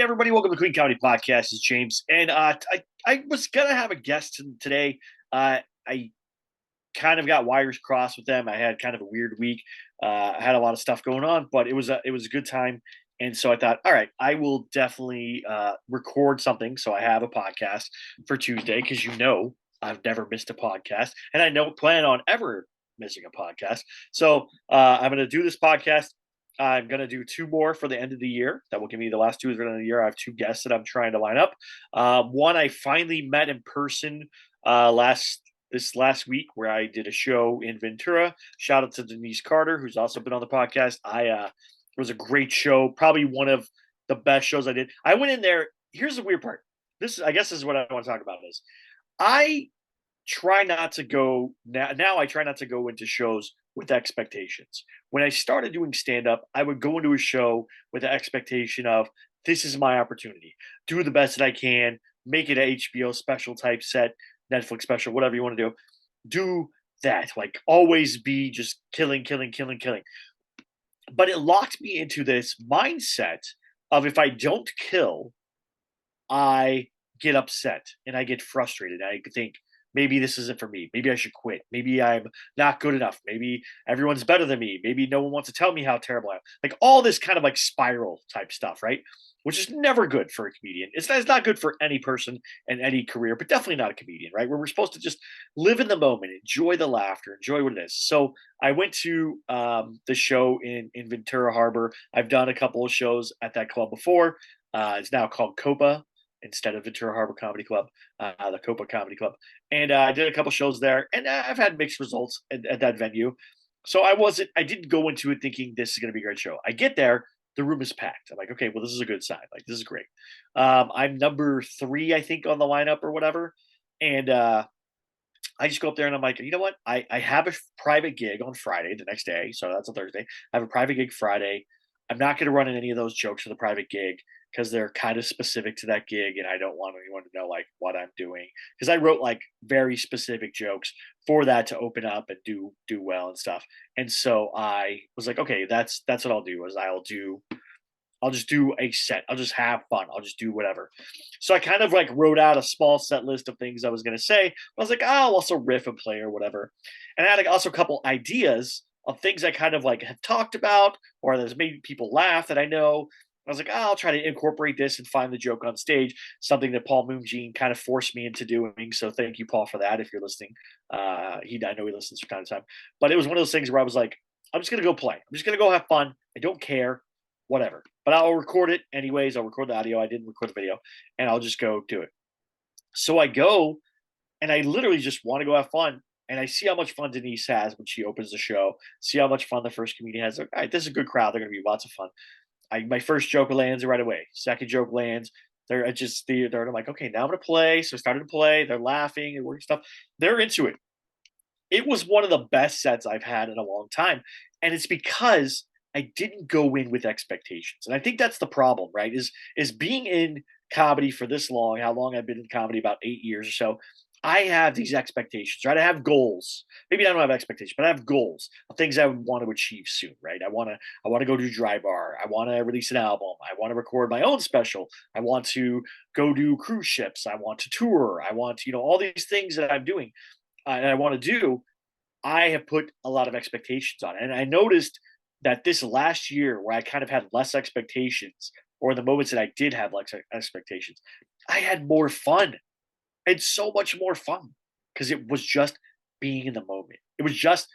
everybody, welcome to the Clean Comedy Podcast. It's James, and I was gonna have a guest today. I kind of got wires crossed with them. I had kind of a weird week. I had a lot of stuff going on, but it was a good time, and so I thought, all right, I will definitely record something. So I have a podcast for Tuesday because I've never missed a podcast, and I don't plan on ever missing a podcast. So I'm going to do this podcast. I'm going to do two more for the end of the year. That will give me the last two at the end of the year. I have two guests that I'm trying to line up. One I finally met in person last week where I did a show in Ventura. Shout out to Denise Carter, who's also been on the podcast. It was a great show, probably one of the best shows I did. I went in there. Here's the weird part. This is what I want to talk about is I try not to go now. I try not to go into shows with expectations. When I started doing stand up, I would go into a show with the expectation of this is my opportunity. Do the best that I can, make it a HBO special type set, Netflix special, whatever you want to do. Do that. Like always be just killing, killing, killing, killing. But it locked me into this mindset of if I don't kill, I get upset and I get frustrated. I think maybe this isn't for me. Maybe I should quit. Maybe I'm not good enough. Maybe everyone's better than me. Maybe no one wants to tell me how terrible I am. Like all this kind of like spiral type stuff, right? Which is never good for a comedian. It's not good for any person in any career, but definitely not a comedian, right? Where we're supposed to just live in the moment, enjoy the laughter, enjoy what it is. So I went to the show in Ventura Harbor. I've done a couple of shows at that club before. It's now called Copa instead of Ventura Harbor Comedy Club, the Copa Comedy Club. And I did a couple shows there, and I've had mixed results at that venue. So I didn't go into it thinking this is going to be a great show. I get there, the room is packed. I'm like, okay, well, this is a good sign. Like, this is great. I'm number 3, I think, on the lineup or whatever. And I just go up there and I'm like, you know what? I have a private gig on Friday, the next day. So that's a Thursday. I have a private gig Friday. I'm not going to run in any of those jokes for the private gig because they're kind of specific to that gig. And I don't want anyone to know like what I'm doing because I wrote like very specific jokes for that to open up and do well and stuff. And so I was like, okay, that's what I'll do is I'll just do a set. I'll just have fun. I'll just do whatever. So I kind of like wrote out a small set list of things I was going to say. I was like, oh, I'll also riff and play or whatever. And I had like also a couple ideas of things I kind of like have talked about or that's made people laugh that I know. I was like, oh, I'll try to incorporate this and find the joke on stage, something that Paul Moonjean kind of forced me into doing. So thank you, Paul, for that. If you're listening, I know he listens from time to time. But it was one of those things where I was like, I'm just gonna go play. I'm just gonna go have fun. I don't care, whatever. But I'll record it anyways. I'll record the audio. I didn't record the video, and I'll just go do it. So I go, and I literally just want to go have fun. And I see how much fun Denise has when she opens the show. See how much fun the first comedian has. Like, all right, this is a good crowd. They're going to be lots of fun. My first joke lands right away. Second joke lands. I'm like, okay, now I'm gonna play. So I started to play. They're laughing and working stuff. They're into it. It was one of the best sets I've had in a long time, and it's because I didn't go in with expectations. And I think that's the problem, right? Is being in comedy for this long, how long I've been in comedy, about 8 years or so. I have these expectations, right? I have goals. Maybe I don't have expectations, but I have goals of things I want to achieve soon, right? I want to go do dry bar. I want to release an album. I want to record my own special. I want to go do cruise ships. I want to tour. I want, all these things that I'm doing and I want to do. I have put a lot of expectations on it. And I noticed that this last year where I kind of had less expectations, or the moments that I did have less expectations, I had more fun. I had so much more fun because it was just being in the moment. It was just,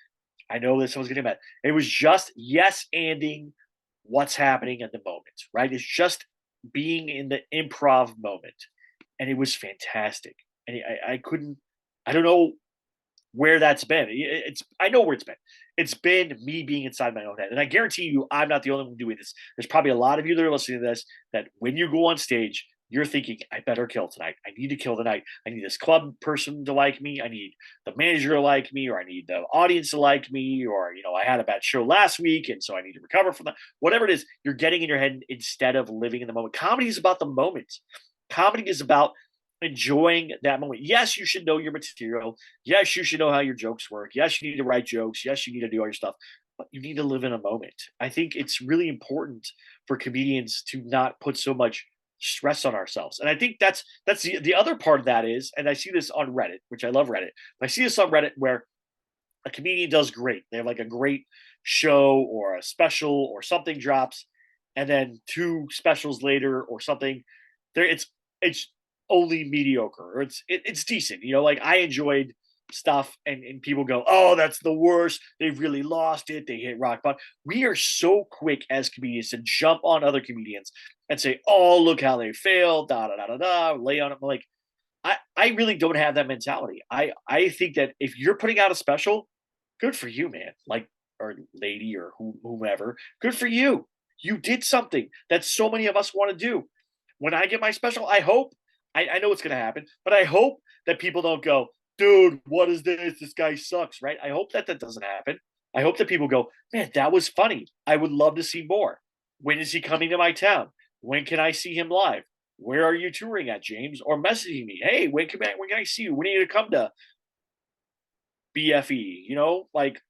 I know that someone's getting mad. It was just yes anding what's happening at the moment, right? It's just being in the improv moment. And it was fantastic. And I couldn't, I don't know where that's been. I know where it's been. It's been me being inside my own head. And I guarantee you, I'm not the only one doing this. There's probably a lot of you that are listening to this that when you go on stage, you're thinking, I better kill tonight. I need to kill tonight. I need this club person to like me. I need the manager to like me, or I need the audience to like me, or, I had a bad show last week, and so I need to recover from that. Whatever it is, you're getting in your head instead of living in the moment. Comedy is about the moment. Comedy is about enjoying that moment. Yes, you should know your material. Yes, you should know how your jokes work. Yes, you need to write jokes. Yes, you need to do all your stuff, but you need to live in a moment. I think it's really important for comedians to not put so much stress on ourselves. And I think that's the other part of that is, and I see this on Reddit, which I love Reddit. But I see this on Reddit where a comedian does great. They have like a great show or a special or something drops, and then two specials later or something, there it's only mediocre or it's decent. Like I enjoyed stuff and people go, oh, that's the worst. They've really lost it. They hit rock bottom. We are so quick as comedians to jump on other comedians and say, oh, look how they failed, da da da da da, lay on them. Like I really don't have that mentality. I think that if you're putting out a special, good for you, man. Like, or lady or whomever, good for you. You did something that so many of us want to do. When I get my special, I know what's going to happen, but I hope that people don't go, dude, what is this? This guy sucks, right? I hope that doesn't happen. I hope that people go, man, that was funny. I would love to see more. When is he coming to my town? When can I see him live? Where are you touring at, James? Or messaging me, hey, when can I see you? When are you to come to BFE? Like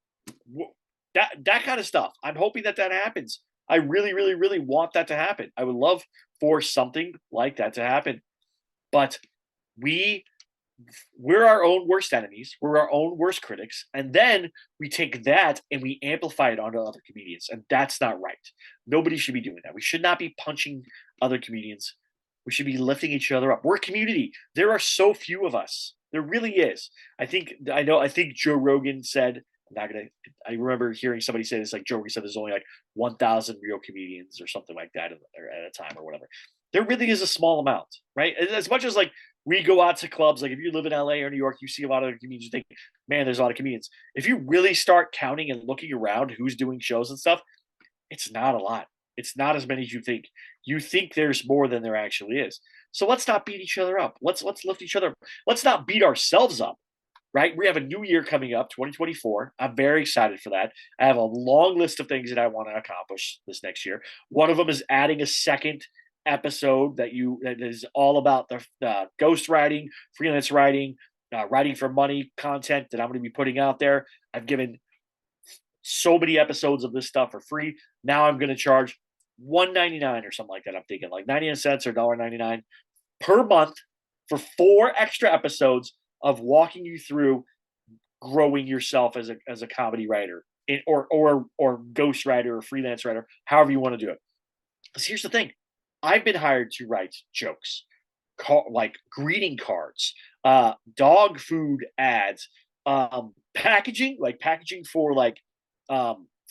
that kind of stuff. I'm hoping that happens. I really, really, really want that to happen. I would love for something like that to happen. But we're our own worst enemies. We're our own worst critics. And then we take that and we amplify it onto other comedians. And that's not right. Nobody should be doing that. We should not be punching other comedians. We should be lifting each other up. We're a community. There are so few of us. There really is. I think Joe Rogan said, I remember hearing somebody say this, like Joe Rogan said there's only like 1,000 real comedians or something like that at a time or whatever. There really is a small amount, right? As much as like we go out to clubs, like if you live in LA or New York, you see a lot of comedians, you think, man, there's a lot of comedians. If you really start counting and looking around who's doing shows and stuff, it's not a lot. It's not as many as you think. You think there's more than there actually is. So let's not beat each other up. Let's lift each other up. Let's not beat ourselves up, right? We have a new year coming up, 2024. I'm very excited for that. I have a long list of things that I want to accomplish this next year. One of them is adding a second episode that is all about the ghost writing, freelance writing, writing for money content that I'm going to be putting out there. I've given so many episodes of this stuff for free. Now I'm going to charge $1.99 or something like that. I'm thinking like 99 cents or $1.99 per month for 4 extra episodes of walking you through growing yourself as a comedy writer or ghost writer or freelance writer, however you want to do it. Because here's the thing. I've been hired to write jokes, like greeting cards, dog food ads, packaging for like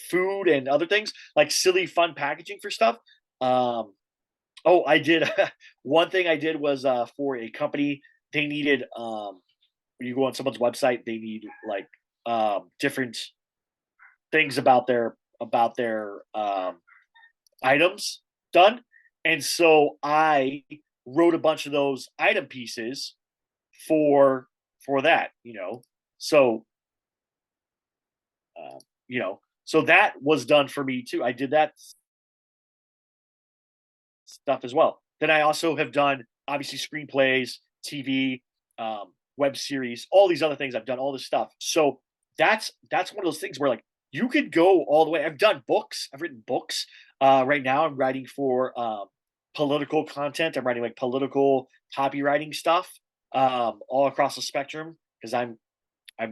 food and other things, like silly fun packaging for stuff. I did one thing I did was for a company. They needed when you go on someone's website, they need like different things about their items done. And so I wrote a bunch of those item pieces for that, So, so that was done for me too. I did that stuff as well. Then I also have done obviously screenplays, TV, web series, all these other things. I've done all this stuff. So that's one of those things where like you could go all the way. I've done books. I've written books. Right now I'm writing for political content. I'm writing like political copywriting stuff all across the spectrum because I'm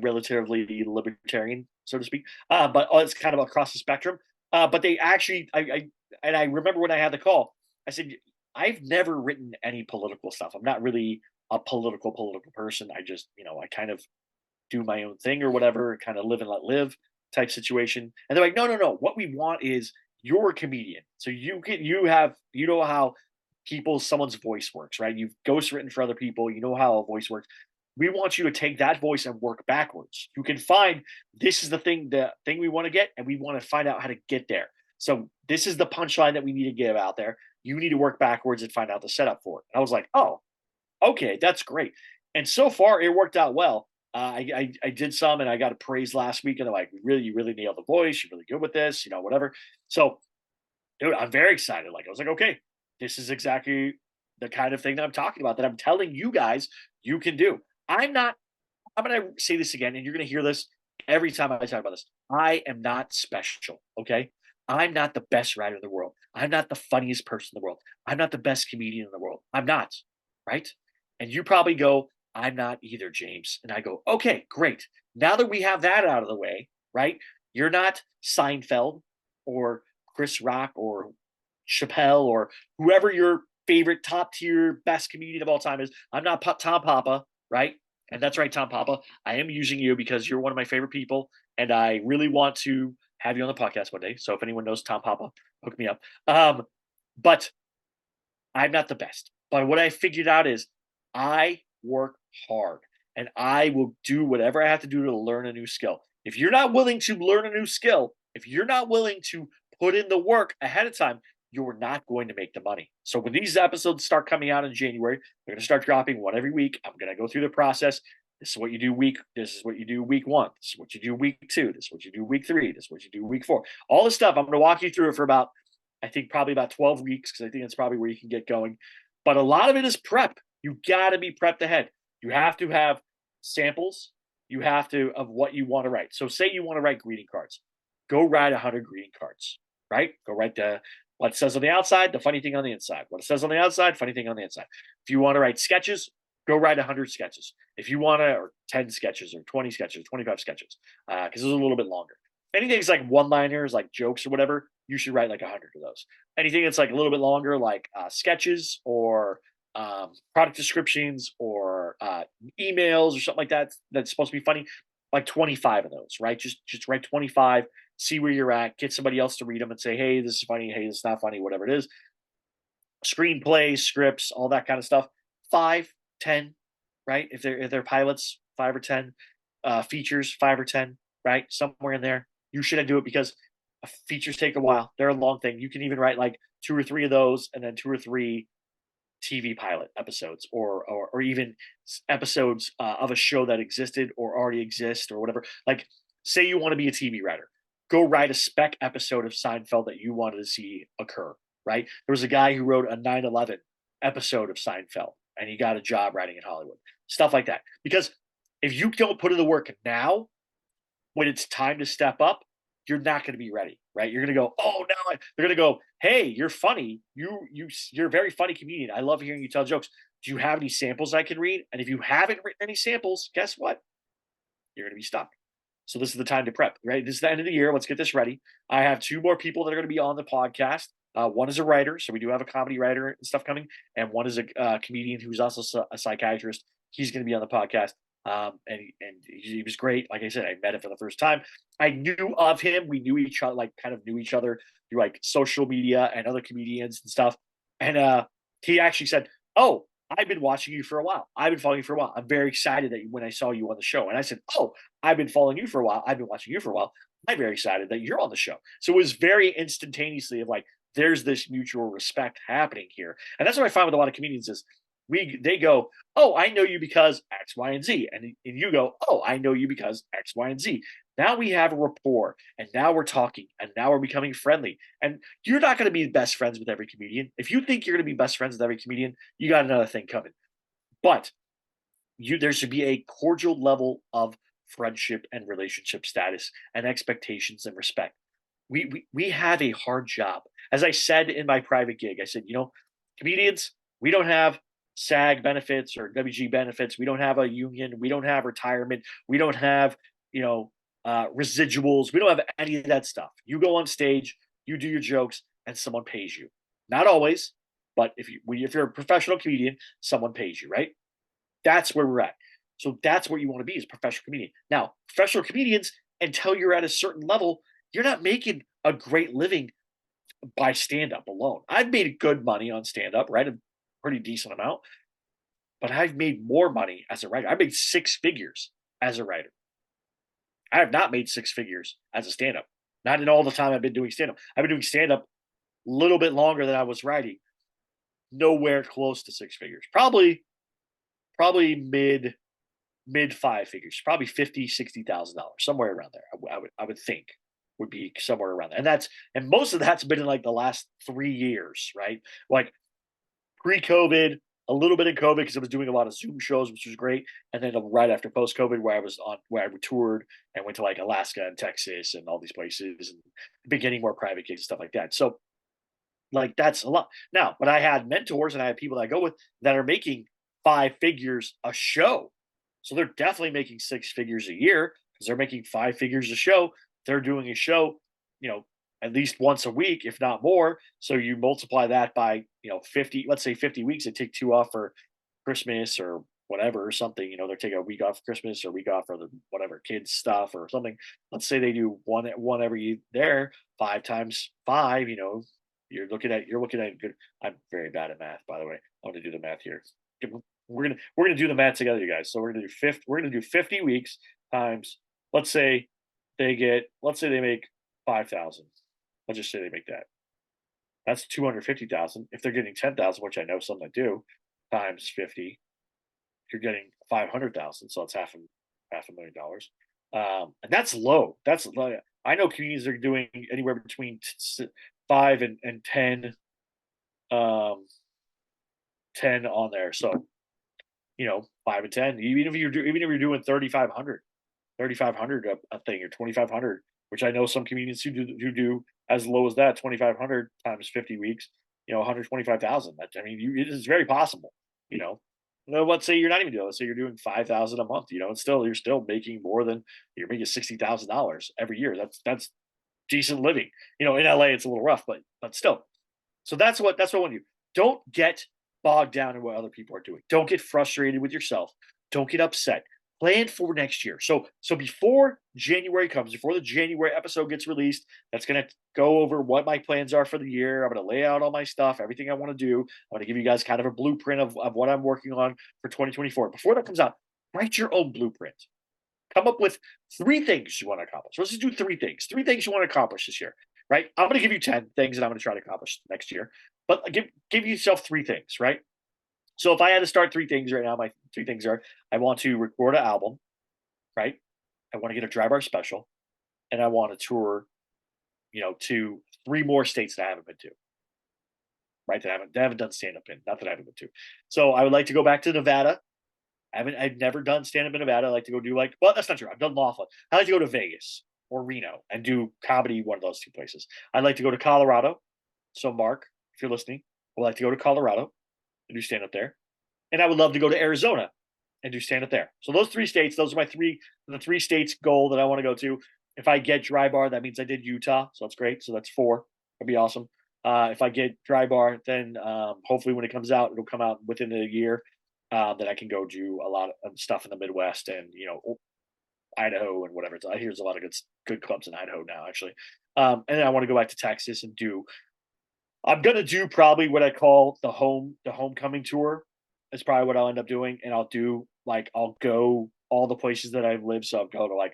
relatively libertarian, so to speak. But it's kind of across the spectrum. But they actually, I remember when I had the call, I said, I've never written any political stuff. I'm not really a political person. I just, I kind of do my own thing or whatever, kind of live and let live type situation. And they're like, no. What we want is you're a comedian. So you know how someone's voice works, right? You've ghost written for other people. You know how a voice works. We want you to take that voice and work backwards. You can find this is the thing we want to get, and we want to find out how to get there. So this is the punchline that we need to give out there. You need to work backwards and find out the setup for it. And I was like, oh, okay, that's great. And so far, it worked out well. I did some, and I got a praise last week, and they're like, you really nailed the voice. You're really good with this, whatever. So, dude, I'm very excited. Like, I was like, okay, this is exactly the kind of thing that I'm talking about, that I'm telling you guys you can do. I'm going to say this again, and you're going to hear this every time I talk about this. I am not special, okay? I'm not the best writer in the world. I'm not the funniest person in the world. I'm not the best comedian in the world. I'm not, right? And you probably go, I'm not either, James. And I go, okay, great. Now that we have that out of the way, right? You're not Seinfeld or Chris Rock or Chappelle or whoever your favorite top tier best comedian of all time is. I'm not Tom Papa, right? And that's right, Tom Papa. I am using you because you're one of my favorite people, and I really want to have you on the podcast one day. So if anyone knows Tom Papa, hook me up. But I'm not the best. But what I figured out is I work hard and I will do whatever I have to do to learn a new skill. If you're not willing to learn a new skill, if you're not willing to put in the work ahead of time, you're not going to make the money. So when these episodes start coming out in January, they're going to start dropping one every week. I'm going to go through the process. This is what you do this is what you do week 1. This is what you do week 2. This is what you do week 3. This is what you do week 4. All this stuff, I'm going to walk you through it for about, I think probably about 12 weeks, because I think that's probably where you can get going. But a lot of it is prep. You got to be prepped ahead. You have to have samples. You have to of what you want to write. So say you want to write greeting cards. Go write 100 greeting cards, right? Go write what it says on the outside, the funny thing on the inside. What it says on the outside, funny thing on the inside. If you want to write sketches, go write 100 sketches. If you want to, or 10 sketches, or 20 sketches, 25 sketches, because this is a little bit longer. Anything's like one-liners, like jokes or whatever, you should write like 100 of those. Anything that's like a little bit longer, like sketches or product descriptions or emails or something like that, that's supposed to be funny, like 25 of those, right? Just write 25, see where you're at, get somebody else to read them and say, hey, this is funny, hey, this is not funny, whatever it is. Screenplays, scripts, all that kind of stuff. 5, 10, right? If they're pilots, 5 or 10. Features, 5 or 10, right? Somewhere in there. You shouldn't do it because features take a while. They're a long thing. You can even write like 2 or 3 of those, and then 2 or 3 TV pilot episodes, or even episodes of a show that existed or already exists or whatever. Like, say you want to be a TV writer, go write a spec episode of Seinfeld that you wanted to see occur. Right? There was a guy who wrote a 9/11 episode of Seinfeld, and he got a job writing in Hollywood. Stuff like that. Because if you don't put in the work now, when it's time to step up, you're not going to be ready, right? You're going to go, oh no, they're going to go, hey, you're funny, you're a very funny comedian. I love hearing you tell jokes. Do you have any samples I can read? And if you haven't written any samples, guess what? You're going to be stuck. So this is the time to prep, right? This is the end of the year. Let's get this ready. I have 2 more people that are going to be on the podcast. One is a writer, so we do have a comedy writer and stuff coming, and one is a comedian who's also a psychiatrist. He's going to be on the podcast. And he was great. Like I said, I met him for the first time. I knew of him. We knew each other, like kind of knew each other through like social media and other comedians and stuff. And he actually said, "Oh, I've been watching you for a while. I've been following you for a while. I'm very excited that when I saw you on the show." And I said, "Oh, I've been following you for a while. I've been watching you for a while. I'm very excited that you're on the show." So it was very instantaneously of like, there's this mutual respect happening here. And that's what I find with a lot of comedians is they go, oh, I know you because X, Y, and Z. And you go, oh, I know you because X, Y, and Z. Now we have a rapport, and now we're talking, and now we're becoming friendly. And you're not going to be best friends with every comedian. If you think you're going to be best friends with every comedian, you got another thing coming. But there should be a cordial level of friendship and relationship status and expectations and respect. We have a hard job. As I said in my private gig, I said, comedians, we don't have SAG benefits or WG benefits. We don't have a union. We don't have retirement. We don't have, residuals. We don't have any of that stuff. You go on stage, you do your jokes, and someone pays you. Not always, but if you're a professional comedian, someone pays you, right? That's where we're at. So that's where you want to be as a professional comedian. Now, professional comedians, until you're at a certain level, you're not making a great living by stand up alone. I've made good money on stand up, right? A pretty decent amount, but I've made more money as a writer. I made 6 figures as a writer. I have not made 6 figures as a stand up. Not in all the time I've been doing stand up. I've been doing stand up a little bit longer than I was writing. Nowhere close to 6 figures. Probably mid 5 figures. Probably $50,000-$60,000, somewhere around there. I would think would be somewhere around there. And most of that's been in like the last 3 years, right? Like pre-COVID, a little bit in COVID because I was doing a lot of Zoom shows, which was great. And then right after post-COVID, where I toured and went to like Alaska and Texas and all these places and been getting more private gigs and stuff like that. So Like that's a lot. Now, but I had mentors and I had people that I go with that are making 5 figures a show. So they're definitely making 6 figures a year because they're making 5 figures a show. They're doing a show, you know, at least once a week, if not more. So you multiply that by, 50, let's say 50 weeks, they take 2 off for Christmas or whatever or something. They're taking a week off for Christmas or a week off for the whatever kids stuff or something. Let's say they do one every there, 5 times 5, you're looking at good. I'm very bad at math, by the way. I'm gonna do the math here. We're gonna do the math together, you guys. So we're gonna do 50 weeks times, let's say let's say they make 5,000. Let's just say they make that. That's 250,000. If they're getting 10,000, which I know some that do, times 50, you're getting 500,000. So it's half a million dollars. And that's low. That's low. I know communities are doing anywhere between 5 and 10, um, 10 on there. So 5 and 10. Even if you're doing 3,500 a thing or 2,500, which I know some communities who do as low as that 2,500 times 50 weeks, 125,000. That I mean, it is very possible. You know, let's say you're not even doing. Let's say you're doing 5,000 a month. And still you're still making more than you're making $60,000 every year. That's decent living. In LA it's a little rough, but still. So that's what I want you. Don't get bogged down in what other people are doing. Don't get frustrated with yourself. Don't get upset. Plan for next year. So before January comes, before the January episode gets released, that's gonna go over what my plans are for the year. I'm gonna lay out all my stuff, everything I want to do. I'm gonna give you guys kind of a blueprint of what I'm working on for 2024. Before that comes out, write your own blueprint. Come up with 3 things you want to accomplish. Let's just do 3 things. 3 things you want to accomplish this year, right? I'm going to give you 10 things that I'm going to try to accomplish next year, but give yourself 3 things, right? So if I had to start 3 things right now, my 3 things are: I want to record an album, right? I want to get a dry bar special, and I want to tour, to 3 more states that I haven't been to, right? That I haven't done stand up in, not that I haven't been to. So I would like to go back to Nevada. I've never done stand up in Nevada. I like to go do well, that's not true. I've done Laughlin. I like to go to Vegas or Reno and do comedy one of those 2 places. I'd like to go to Colorado. So Mark, if you're listening, I would like to go to Colorado and do stand up there. And I would love to go to Arizona and do stand up there. So those 3 states, those are the 3 states goal that I want to go to. If I get dry bar, that means I did Utah. So that's great. So that's 4. That'd be awesome. If I get dry bar, then hopefully when it comes out, it'll come out within a year. That I can go do a lot of stuff in the Midwest and Idaho and whatever. I hear there's a lot of good clubs in Idaho now, actually. And then I want to go back to Texas and do. I'm gonna do probably what I call the homecoming tour. Is probably what I'll end up doing, and I'll go all the places that I've lived. So I'll go to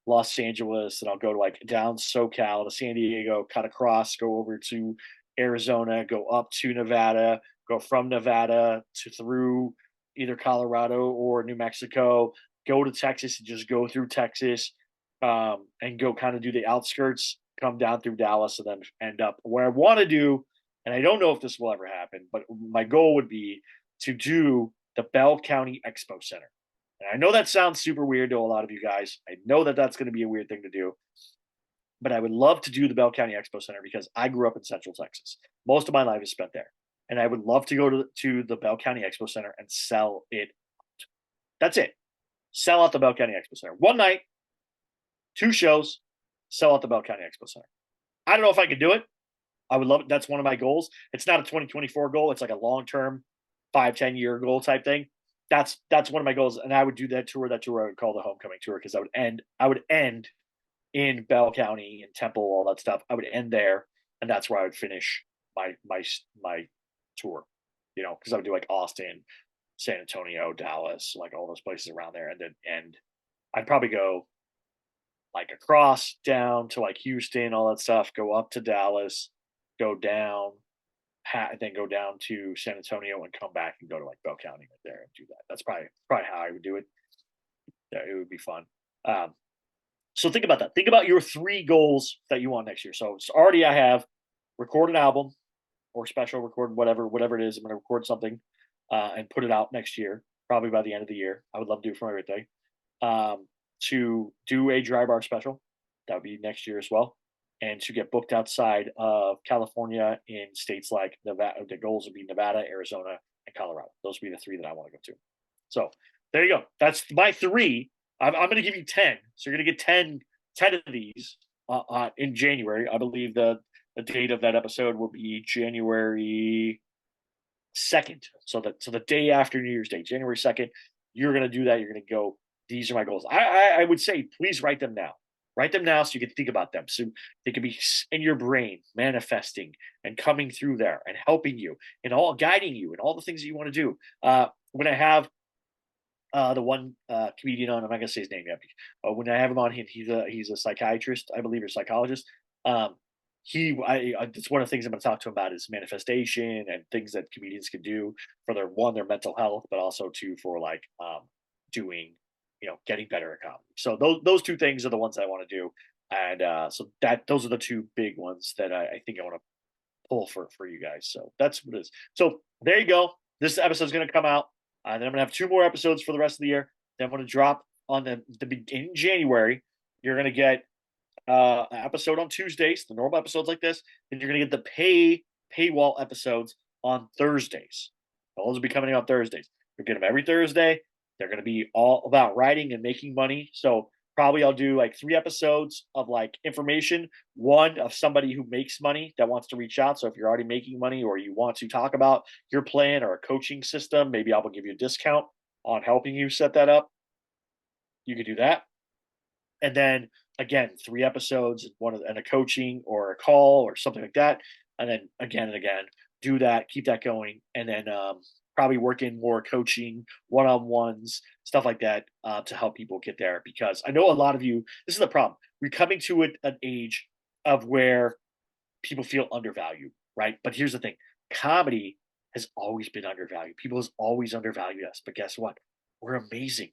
Los Angeles, and I'll go to down SoCal to San Diego, cut across, go over to Arizona, go up to Nevada, go from Nevada to through either Colorado or New Mexico, go to Texas and just go through Texas, and go kind of do the outskirts, come down through Dallas, and then end up where I want to do. And I don't know if this will ever happen, but my goal would be to do the Bell County Expo Center. And I know that sounds super weird to a lot of you guys. I know that that's going to be a weird thing to do, but I would love to do the Bell County Expo Center because I grew up in Central Texas. Most of my life is spent there. And I would love to go to the Bell County Expo Center and sell it out. That's it. Sell out the Bell County Expo Center. One night, 2 shows, sell out the Bell County Expo Center. I don't know if I could do it. I would love it. That's one of my goals. It's not a 2024 goal. It's like a long-term 5-10 year goal type thing. That's one of my goals. And I would do that tour. That tour I would call the homecoming tour because I would end in Bell County and Temple, all that stuff. I would end there, and that's where I would finish my tour. Because I would do Austin, San Antonio, Dallas, all those places around there, and then end. I'd probably go across down to Houston, all that stuff. Go up to Dallas, go down, then go down to San Antonio, and come back and go to Bell County right there and do that. That's probably how I would do it. Yeah, it would be fun. So think about that. Think about your 3 goals that you want next year. So it's already I have record an album or special record, whatever it is. I'm going to record something and put it out next year, probably by the end of the year. I would love to do it for my birthday. To do a dry bar special, that would be next year as well. and to get booked outside of California in states like Nevada. The goals would be Nevada, Arizona, and Colorado. Those would be the three that I want to go to. So there you go. That's my three. I'm going to give you 10. So you're going to get 10 of these in January. I believe the date of that episode will be January 2nd. So the day after New Year's Day, January 2nd, you're going to do that. You're going to go, these are my goals. I would say, please write them now. Write them now so you can think about them. So they can be in your brain, manifesting and coming through there and helping you and all guiding you and all the things that you want to do. When I have the one comedian on, I'm not gonna say his name yet. When I have him on, he's a psychiatrist, I believe, or psychologist. Um, it's one of the things I'm going to talk to him about is manifestation and things that comedians can do for their mental health, but also too for like doing, getting better at comedy. So those two things are the ones I want to do, and so that those are the two big ones that I think I want to pull for you guys. So that's what it is. So there you go. This episode is going to come out. Then I'm going to have two more episodes for the rest of the year. Then I'm going to drop on the beginning January. You're going to get an episode on Tuesdays, the normal episodes like this. Then you're going to get the paywall episodes on Thursdays. Those will be coming out Thursdays. You'll get them every Thursday. They're going to be all about writing and making money. So probably I'll do like 3 episodes of like information, one of somebody who makes money that wants to reach out. So if you're already making money or you want to talk about your plan or a coaching system, maybe I will give you a discount on helping you set that up. You could do that. And then again, 3 episodes, and a coaching or a call or something like that. And then again and again, do that, keep that going. And then probably work in more coaching, one-on-ones, stuff like that, to help people get there. Because I know a lot of you, this is the problem. We're coming to an age of where people feel undervalued, right? But here's the thing: comedy has always been undervalued. People has always undervalued us. But guess what? We're amazing.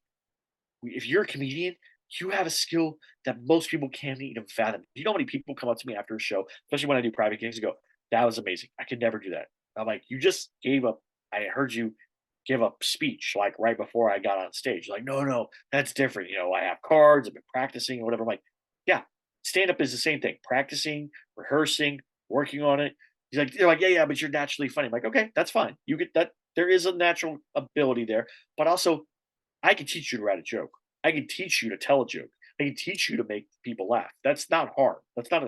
If you're a comedian, you have a skill that most people can't even fathom. You know how many people come up to me after a show, especially when I do private gigs, and go, "That was amazing. I could never do that." I'm like, "You just gave up. I heard you give a speech like right before I got on stage." Like, no, no, that's different. I have cards. I've been practicing or whatever. I'm like, yeah, stand up is the same thing. Practicing, rehearsing, working on it. They're like, yeah, yeah, but you're naturally funny. I'm like, okay, that's fine. You get that. There is a natural ability there, but also I can teach you to write a joke. I can teach you to tell a joke. I can teach you to make people laugh. That's not hard. That's not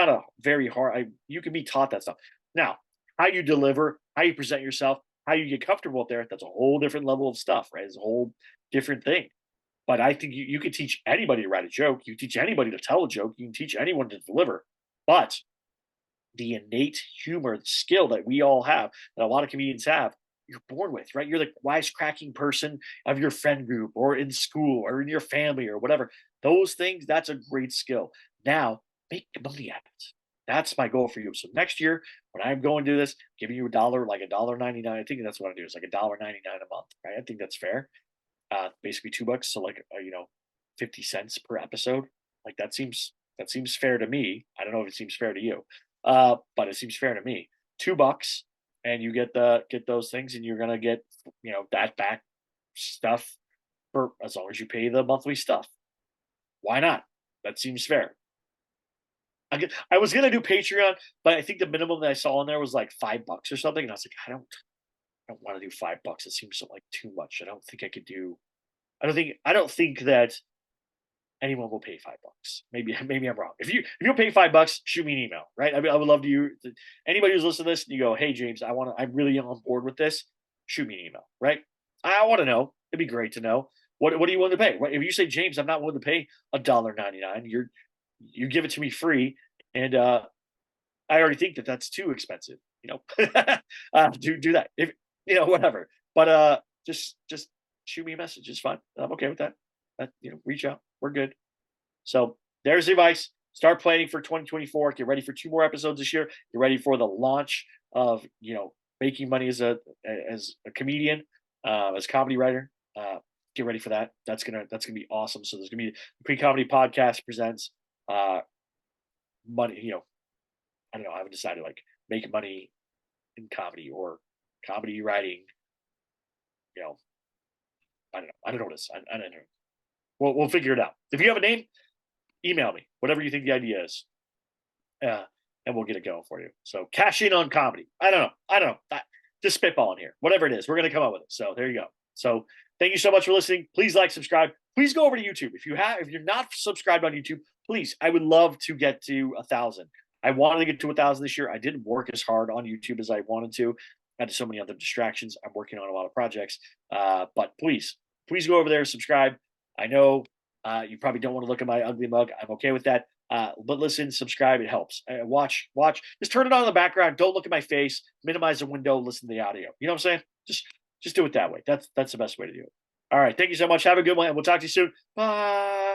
a very hard. You can be taught that stuff. Now, how you deliver, how you present yourself, how you get comfortable up there, that's a whole different level of stuff, right? It's a whole different thing. But I think you can teach anybody to write a joke. You can teach anybody to tell a joke. You can teach anyone to deliver. But the innate humor skill that we all have, that a lot of comedians have, you're born with, right? You're the wisecracking person of your friend group or in school or in your family or whatever. Those things, that's a great skill. Now, make money at it. That's my goal for you. So next year, when I'm going to do this, giving you a dollar, like $1.99. I think that's what I do. It's like $1.99 a month, right? I think that's fair. Basically $2. So like, 50 cents per episode. Like that seems fair to me. I don't know if it seems fair to you, but it seems fair to me. $2, and you get those things, and you're gonna get that back stuff for as long as you pay the monthly stuff. Why not? That seems fair. I was gonna do Patreon, but I think the minimum that I saw on there was like $5 or something, and I was like, I don't want to do $5. It seems like too much. I don't think I could do. I don't think that anyone will pay $5. Maybe I'm wrong. If you pay $5, shoot me an email, right? I would love anybody who's listening to this, and you go, hey James, I'm really on board with this. Shoot me an email, right? I want to know. It'd be great to know. What are you willing to pay? Right? If you say, James, I'm not willing to pay $1.99, you give it to me free, and I already think that that's too expensive. Do that if whatever. But just shoot me a message. It's fine. I'm okay with that. Reach out. We're good. So there's the advice. Start planning for 2024. Get ready for 2 more episodes this year. Get ready for the launch of making money as a comedian, as a comedy writer. Get ready for that. That's gonna be awesome. So there's gonna be the Pre-Comedy Podcast presents money. I don't know. I haven't decided, like, make money in comedy or comedy writing. You know, I don't know. I don't know what it's. I don't know. We'll figure it out. If you have a name, email me. Whatever you think the idea is. and we'll get it going for you. So cash in on comedy. I don't know. Just spitballing here. Whatever it is, we're going to come up with it. So there you go. So thank you so much for listening. Please like, subscribe. Please go over to YouTube. If you're not subscribed on YouTube, please, I would love to get to 1,000. I wanted to get to 1,000 this year. I didn't work as hard on YouTube as I wanted to. I had so many other distractions. I'm working on a lot of projects. But please go over there, subscribe. I know you probably don't want to look at my ugly mug. I'm okay with that. But listen, subscribe. It helps. Watch. Just turn it on in the background. Don't look at my face. Minimize the window. Listen to the audio. You know what I'm saying? Just do it that way. That's the best way to do it. All right. Thank you so much. Have a good one. And we'll talk to you soon. Bye.